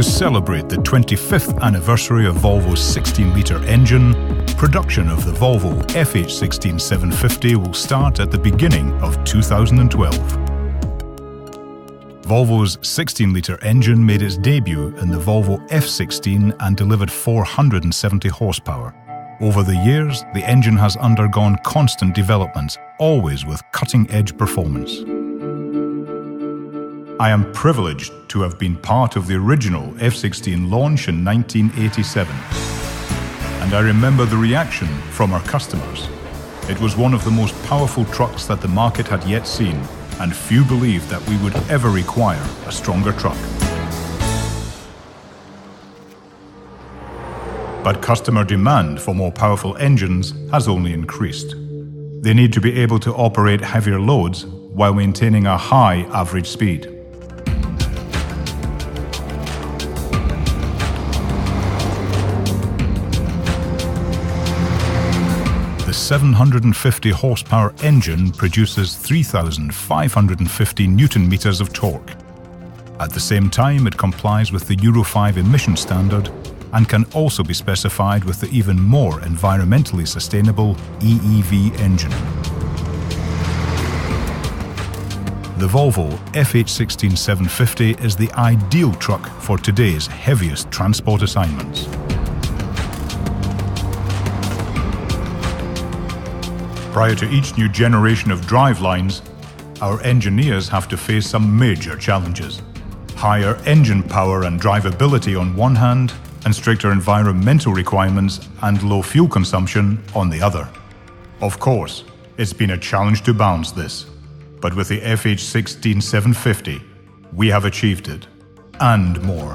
To celebrate the 25th anniversary of Volvo's 16-litre engine, production of the Volvo FH16 750 will start at the beginning of 2012. Volvo's 16-litre engine made its debut in the Volvo F16 and delivered 470 horsepower. Over the years, the engine has undergone constant developments, always with cutting-edge performance. I am privileged to have been part of the original F16 launch in 1987. And I remember the reaction from our customers. It was one of the most powerful trucks that the market had yet seen, and few believed that we would ever require a stronger truck. But customer demand for more powerful engines has only increased. They need to be able to operate heavier loads while maintaining a high average speed. The 750 horsepower engine produces 3,550 Newton meters of torque. At the same time, it complies with the Euro 5 emission standard and can also be specified with the even more environmentally sustainable EEV engine. The Volvo FH16 750 is the ideal truck for today's heaviest transport assignments. Prior to each new generation of drivelines, our engineers have to face some major challenges. Higher engine power and drivability on one hand, and stricter environmental requirements and low fuel consumption on the other. Of course, it's been a challenge to balance this, but with the FH16 750, we have achieved it, and more.